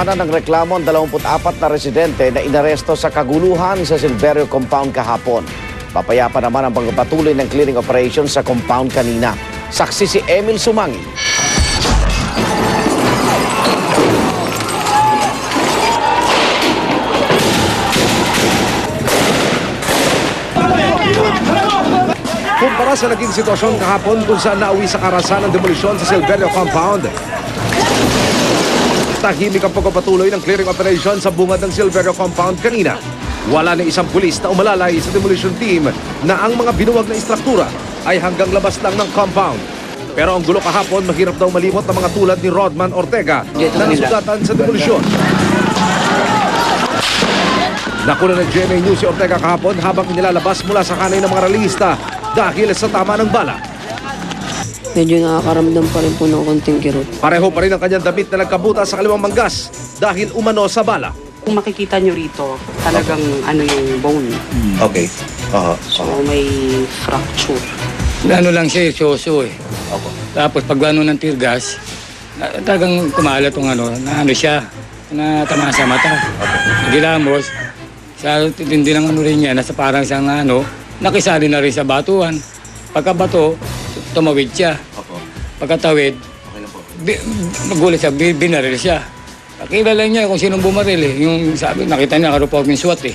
Gawa na ng reklamo ang 24 na residente na inaresto sa kaguluhan sa Silverio Compound kahapon. Papayapa naman ang pagpatuloy ng clearing operation sa compound kanina. Saksi si Emil Sumangil. Kumpara sa naging sitwasyon kahapon kung saan nauwi sa karasan ng demolisyon sa Silverio Compound. Tahimik ang pagpapatuloy ng clearing operation sa bungad ng Silverio Compound kanina. Wala na isang pulis na umalalay sa demolition team na ang mga binuwag na istruktura ay hanggang labas lang ng compound. Pero ang gulo kahapon, mahirap daw malimot ng mga tulad ni Rodman Ortega na nasugatan sa demolisyon. Nakuna ng GMA News si Ortega kahapon habang inilalabas mula sa kanay ng mga ralista dahil sa tama ng bala. Medyo nakakaramdam pa rin po ng konting kirot. Pareho pa rin ang kanyang damit na nagkabuta sa kaliwang manggas dahil umano sa bala. Kung makikita nyo rito, talagang ano yung bone. Okay. So may fracture. Ano lang siya, soso eh. Tapos pag ano ng tear gas, talagang kumalat yung ano, na ano siya, na tama sa mata. Gilamos, sa tindi ng ano rin niya, nasa parang siyang ano, nakisali na rin sa batuan. Pagkabato, tumawid siya. Pagkatawid, magulat siya, binaril siya. Kilala niya kung sinong bumaril eh. Yung sabi, nakita niya karupaw ng SWAT eh.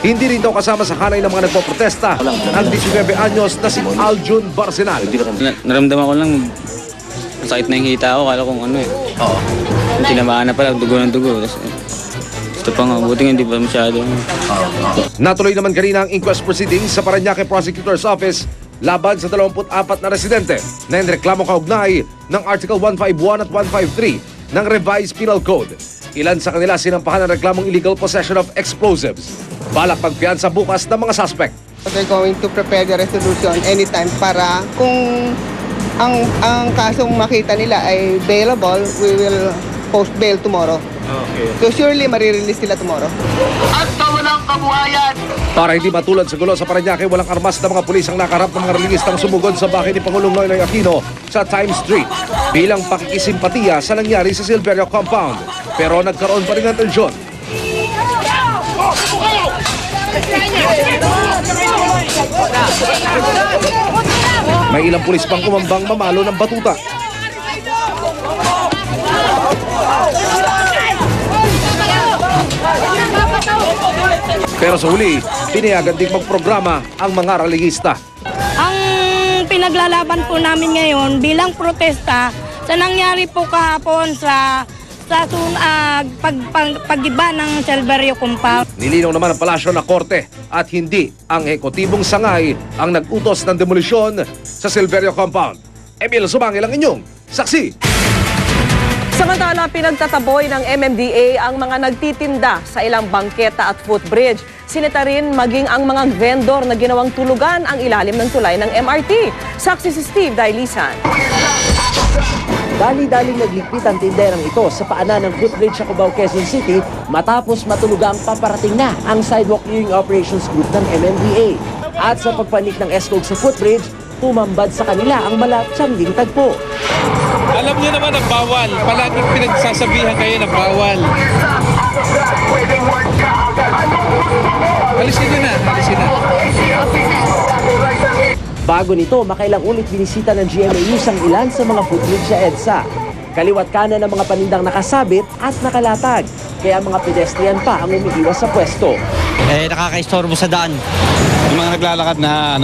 Hindi rin daw kasama sa kanay ng mga nagpoprotesta ang 19 anyos na si Aljun Barsenal. Naramdaman ko lang, masakit na yung hita ko, kala kong ano eh. Yung tinamaan na pala, dugo ng dugo. Ito pa nga, buti nga hindi pa masyado. Natuloy naman kanina ang inquest proceedings sa Parañaque Prosecutor's Office laban sa 24 na residente na inreklamo kaugnay ng Article 151 at 153 ng Revised Penal Code. Ilan sa kanila sinampahan ng reklamong illegal possession of explosives. Balak pagpiyansa bukas ng mga suspect. They're going to prepare the resolution anytime para kung ang kasong makita nila ay bailable, we will post bail tomorrow. Okay. So surely marirelease sila tomorrow. At walang kabuhayan! Para hindi matulad sa gulo sa Parañaque, walang armas na mga pulis ang nakarap ng mga relingistang sumugod sa bahay ni Pangulong Noynoy Aquino sa Times Street bilang pakikisimpatiya sa nangyari sa Silverio Compound. Pero nagkaroon pa rin ng tensyon. May ilang pulis pang umambang mamalo ng batuta. Pero sa huli, pinayagan din magprograma ang mga relingista. Ang pinaglalaban po namin ngayon bilang protesta sa nangyari po kahapon sa pag-iba ng Silverio Compound. Nilinaw naman ang palasyo na korte at hindi ang ekotibong sangay ang nag-utos ng demolisyon sa Silverio Compound. Emil Sumangil ang inyong saksi. Samantala, pinagtataboy ng MMDA ang mga nagtitinda sa ilang bangketa at footbridge. Sinita rin maging ang mga vendor na ginawang tulugan ang ilalim ng tulay ng MRT. Saksi si Steve Dailisan. Dali-daling nagligpit ang tinderang ito sa paanan ng footbridge sa Cubao, Quezon City matapos matulugang paparating na ang sidewalk clearing operations group ng MMDA. At sa pagpanik ng ESCOG sa footbridge, tumambad sa kanila ang malatsangling tagpo. Alam niyo naman ang bawal. Palaging pinagsasabihan kayo na bawal. Alisin nyo na. Alisin na. Bago nito, makailang ulit binisita ng GMA News ang ilan sa mga footbridge sa EDSA. Kaliwat kanan ng mga panindang nakasabit at nakalatag. Kaya mga pedestrian pa ang umiiwas sa pwesto. Nakakaistorbo sa daan. Yung mga naglalakad na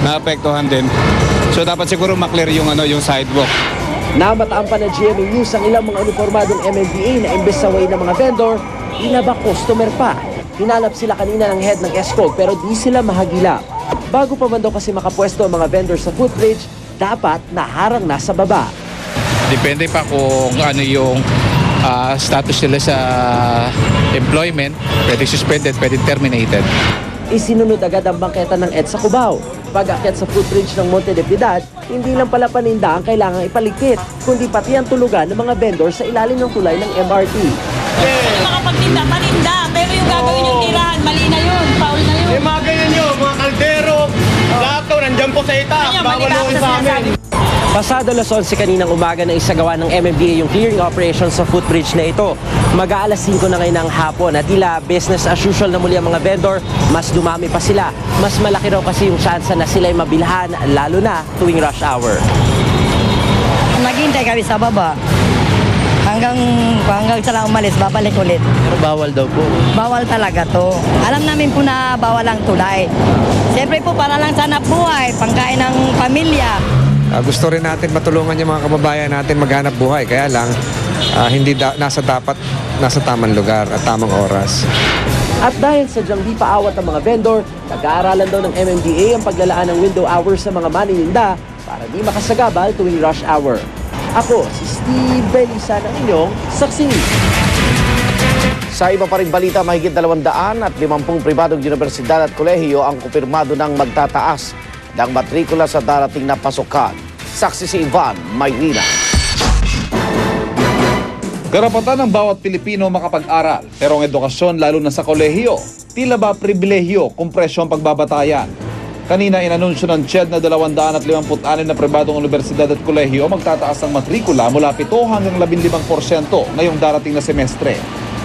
naapektuhan din. So dapat siguro maklear yung sidewalk. Namataan pa ng GMA News ang ilang mga uniformadong MMDA na imbes sa way ng mga vendor, inaba customer pa. Hinanap sila kanina ng head ng ESCOG pero di sila mahagilap. Bago pa man daw kasi makapwesto ang mga vendor sa footbridge, dapat naharang na sa baba. Depende pa kung ano yung status nila sa employment. Pwede suspended, pwede terminated. Isinunod agad ang bangketa ng EDSA Cubao. Pag-akyat sa footbridge ng Monte de Piedad, hindi lang pala paninda ang kailangang ipaligpit, kundi pati ang tulugan ng mga vendor sa ilalim ng tulay ng MRT. Makapagtinda, paninda, pero yung gagawin yung tirahan, mali na yun, foul na yun. Yung mga ganyan nyo, mga kaldero, lahat to, nandyan po sa itaas, bawal mo sa amin. Pasado alas 11 kaninang umaga na isagawa ng MMDA yung clearing operation sa footbridge na ito. Mag-aalas 5 na ngayon ng hapon at tila business as usual na muli ang mga vendor, mas dumami pa sila. Mas malaki raw kasi yung tsansa na sila'y mabilhan, lalo na tuwing rush hour. Naghintay kami sa baba. Hanggang sila umalis, babalik ulit. Pero bawal daw po. Bawal talaga to. Alam namin po na bawal ang tulay. Siyempre po para lang sa hanap buhay, pangkain ng pamilya. Gusto rin natin matulungan yung mga kababayan natin maghanap buhay. Kaya lang, hindi nasa tamang lugar at tamang oras. At dahil sadyang di paawat ang mga vendor, nag-aaralan daw ng MMDA ang paglalaan ng window hours sa mga manininda para di makasagabal tuwing rush hour. Ako, si Steve Belisa ng inyong saksi. Sa iba pa rin balita, mahigit 250 pribadong universidad at kolehiyo ang kumpirmado ng magtataas ng matrikula sa darating na pasukan. Saksi si Ivan Mayrina. Karapatan ng bawat Pilipino makapag-aral, pero ang edukasyon lalo na sa kolehiyo, tila ba pribilehiyo kung presyo ang pagbabatayan. Kanina inanunsyo ng CHED na 256 na pribadong universidad at kolehiyo magtataas ng matrikula mula 7 hanggang 15% ngayong darating na semestre.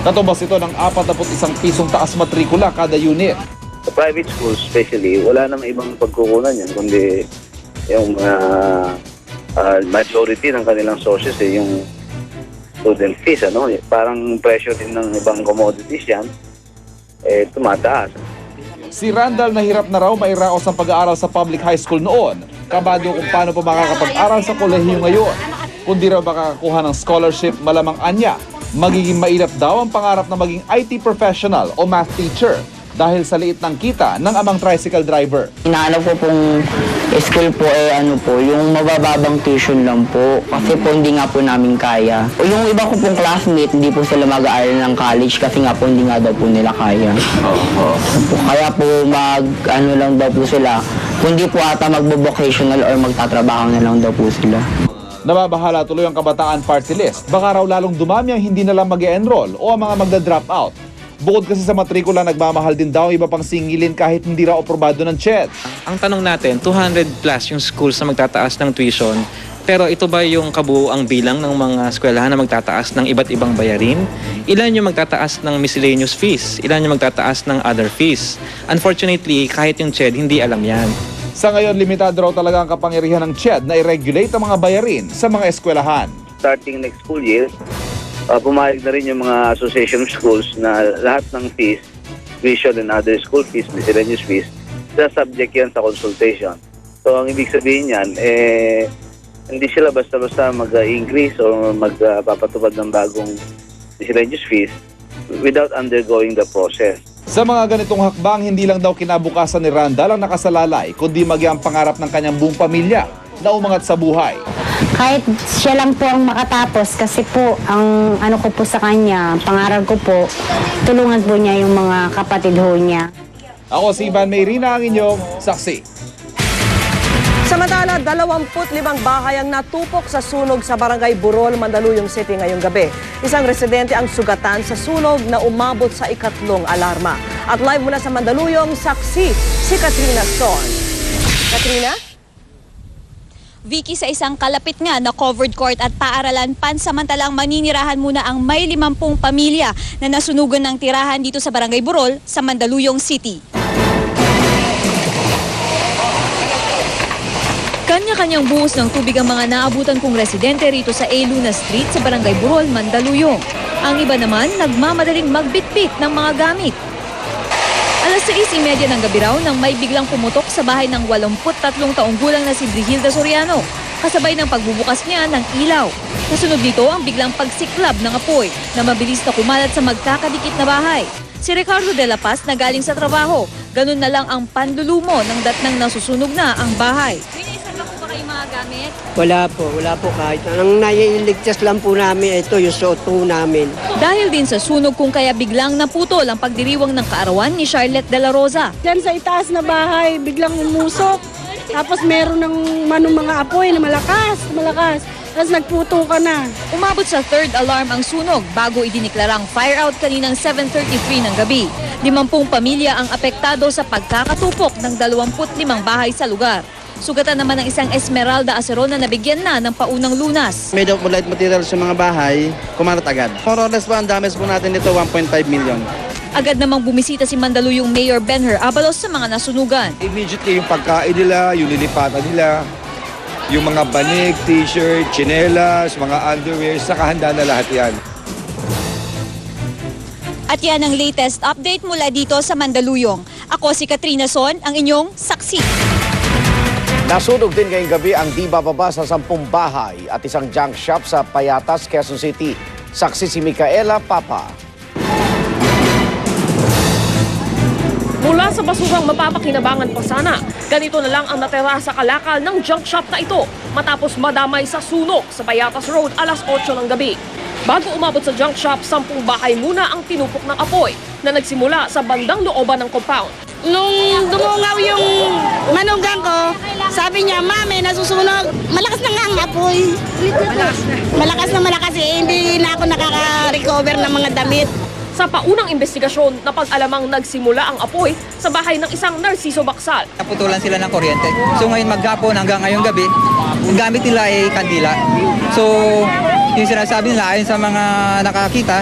Katumbas ito ng 41 pisong taas matrikula kada unit. Sa private schools especially, wala namang ibang pagkukunan yan, kundi yung majority ng kanilang sources yung student fees. Parang pressure din ng ibang commodities yan, tumataas. Si Randall nahirap na raw mairaos ang pag-aaral sa public high school noon. Kabado kung paano pa makakapag-aral sa kolehiyo ngayon. Kung di raw makakakuha ng scholarship, malamang anya, magiging mailap daw ang pangarap na maging IT professional o math teacher dahil sa liit ng kita ng amang tricycle driver. Inaanap ko pong school po yung mabababang tuition lang po. Kasi po hindi nga po namin kaya. O yung iba ko pong classmate, hindi po sila mag-aaral ng college kasi nga po hindi nga daw po nila kaya. Kaya po lang daw po sila. Kundi po ata magbo-vocational or magtatrabaho na lang daw po sila. Nababahala tuloy ang Kabataan Party List. Baka raw lalong dumami ang hindi na lang mag-e-enroll o ang mga magda-drop out. Bukod kasi sa matrikula, nagmamahal din daw iba pang singilin kahit hindi raw aprobado ng CHED. Ang tanong natin, 200 plus yung schools na magtataas ng tuition, pero ito ba yung kabuuang bilang ng mga eskwelahan na magtataas ng iba't ibang bayarin? Ilan yung magtataas ng miscellaneous fees? Ilan yung magtataas ng other fees? Unfortunately, kahit yung CHED, hindi alam yan. Sa ngayon, limitado raw talaga ang kapangyarihan ng CHED na i-regulate ang mga bayarin sa mga eskwelahan. Starting next school year, pumayag na rin yung mga association of schools na lahat ng fees, tuition and other school fees, miscellaneous fees, subject yan sa consultation. So ang ibig sabihin yan, hindi sila basta-basta mag-increase o magpapatupad ng bagong miscellaneous fees without undergoing the process. Sa mga ganitong hakbang, hindi lang daw kinabukasan ni Randall ang nakasalalay, kundi maging ang pangarap ng kanyang buong pamilya na umangat sa buhay. Kahit siya lang po ang makatapos kasi po ang ko po sa kanya, pangarap ko po, tulungan po niya yung mga kapatid ho niya. Ako si Ivan Mayrina, ang inyong saksi. Samantala, 25 bahay ang natupok sa sunog sa Barangay Burol, Mandaluyong City ngayong gabi. Isang residente ang sugatan sa sunog na umabot sa ikatlong alarma. At live mula sa Mandaluyong, saksi si Katrina Son. Katrina? Vicky, sa isang kalapit nga na covered court at paaralan, pansamantalang maninirahan muna ang may 50 pamilya na nasunugan ng tirahan dito sa Barangay Burol sa Mandaluyong City. Kanya-kanyang buhos ng tubig ang mga naabutan kong residente rito sa A. Luna Street sa Barangay Burol, Mandaluyong. Ang iba naman nagmamadaling magbitbit ng mga gamit. Alas 6:30 ng gabi raw nang may biglang pumutok sa bahay ng 83 taong gulang na si Brihilda Soriano, kasabay ng pagbubukas niya ng ilaw. Kasunod dito ang biglang pagsiklab ng apoy na mabilis na kumalat sa magkakadikit na bahay. Si Ricardo de la Paz na galing sa trabaho, ganun na lang ang panlulumo ng datnang nasusunog na ang bahay. Gamit? Wala po kahit. Ang nailigtas lang po namin ito, yung suot po namin. Dahil din sa sunog kung kaya biglang naputol ang pagdiriwang ng kaarawan ni Charlotte de la Rosa. Diyan sa itaas na bahay, biglang umusok. Tapos meron ng mga apoy na malakas. Tapos nagputo ka na. Umabot sa third alarm ang sunog bago idiniklarang fire out kaninang 7:33 ng gabi. 50 pamilya ang apektado sa pagkakatupok ng 25 bahay sa lugar. Sugatan naman ng isang Esmeralda Aceron na nabigyan na ng paunang lunas. Made of light materials sa mga bahay, kumalat agad. More or less po, ang damage po natin dito, 1.5 million. Agad namang bumisita si Mandaluyong Mayor Benher Abalos sa mga nasunugan. Immediately yung pagkain nila, yung lilipatan nila, yung mga banig, t-shirt, tsinelas, mga underwear, nakahanda na lahat yan. At yan ang latest update mula dito sa Mandaluyong. Ako si Katrina Son, ang inyong saksi. Nasunog din ngayong gabi ang di bababa sa 10 bahay at isang junk shop sa Payatas, Quezon City. Saksi si Micaela Papa. Mula sa basurang mapapakinabangan pa sana, ganito na lang ang natira sa kalakal ng junk shop na ito matapos madamay sa sunog sa Payatas Road alas 8 ng gabi. Bago umabot sa junk shop, 10 bahay muna ang tinupok ng apoy na nagsimula sa bandang looban ng compound. Nung dumungaw yung manugang ko, sabi niya, Mami, nasusunog. Malakas na nga ang apoy. Malakas eh. Hindi na ako nakaka-recover ng mga damit. Sa paunang investigasyon, napag-alamang nagsimula ang apoy sa bahay ng isang Narciso Baksal. Naputulan sila ng kuryente. So ngayon maghapon hanggang ngayong gabi, ang gamit nila ay kandila. So yung sinasabi nila ayon sa mga nakakita,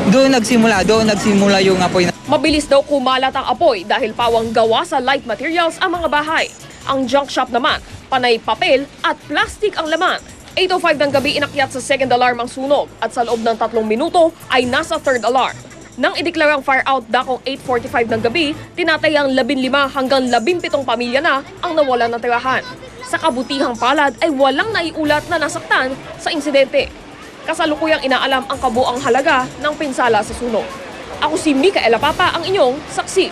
doon nagsimula yung apoy. Mabilis daw kumalat ang apoy dahil pawang gawa sa light materials ang mga bahay. Ang junk shop naman, panay papel at plastic ang laman. 8:05 ng gabi inakyat sa second alarm ang sunog at sa loob ng 3 minuto ay nasa third alarm. Nang ideklarang fire out dakong 8:45 ng gabi, tinatayang 15 hanggang 17 pamilya na ang nawalan ng tirahan. Sa kabutihang palad ay walang naiulat na nasaktan sa insidente. Kasalukuyang inaalam ang kabuang halaga ng pinsala sa sunog. Ako si Micaela Papa, ang inyong saksi.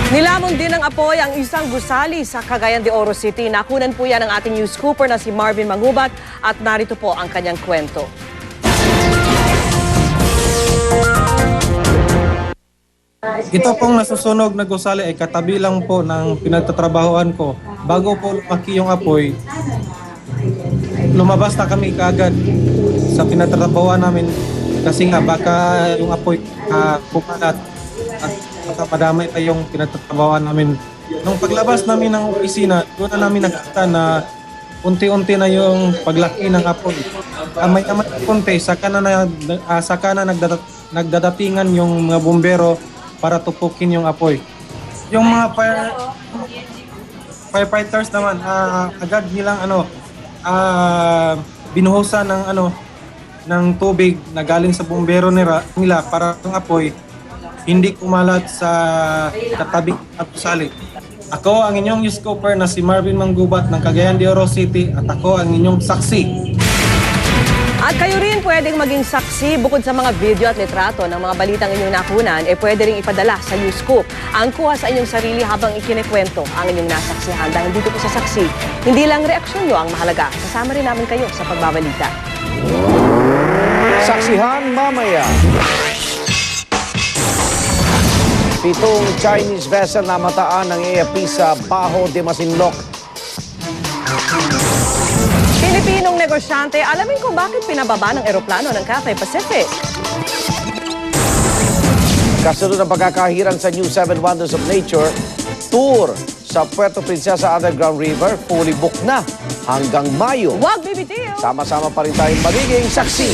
Nilamon din ng apoy ang isang gusali sa Cagayan de Oro City. Nakunan po yan ng ating news scooper na si Marvin Mangubat at narito po ang kanyang kwento. Ito pong nasusunog na gusali ay katabi lang po ng pinagtatrabahoan ko. Bago po lumaki yung apoy, lumabas na kami kaagad sa pinagtatrabahoan namin kasi nga baka yung apoy pumalat at baka madamay pa yung pinagtatrabahoan namin. Nung paglabas namin ng opisina, doon na namin nakita na unti-unti na yung paglaki ng apoy. Amay-amay konti, saka na nagdadatingan yung mga bumbero para tupukin yung apoy. Yung mga firefighters naman, agad nilang binuhusan ng tubig na galing sa bumbero nila para ang apoy hindi kumalat sa katabi at gusali. Ako ang inyong news scooper na si Marvin Mangubat ng Cagayan de Oro City at ako ang inyong saksi. At kayo rin pwedeng maging saksi bukod sa mga video at litrato ng mga balitang inyong nakunan, pwede rin ipadala sa News Scoop. Ang kuha sa inyong sarili habang ikinikwento ang inyong nasaksihan. Dahil dito po sa saksi, hindi lang reaksyon nyo ang mahalaga. Kasama rin namin kayo sa pagbabalita. Saksihan mamaya. 7 Chinese vessel na mataan ng AFP sa Baho de Masinloc. Pilipinong negosyante, alamin kung bakit pinababa ng eroplano ng Cathay Pacific. Kasunod ng pagkakahirang sa New 7 Wonders of Nature, tour sa Puerto Princesa Underground River, fully booked na hanggang Mayo. Huwag bibitiw! Sama-sama pa rin tayong magiging saksi.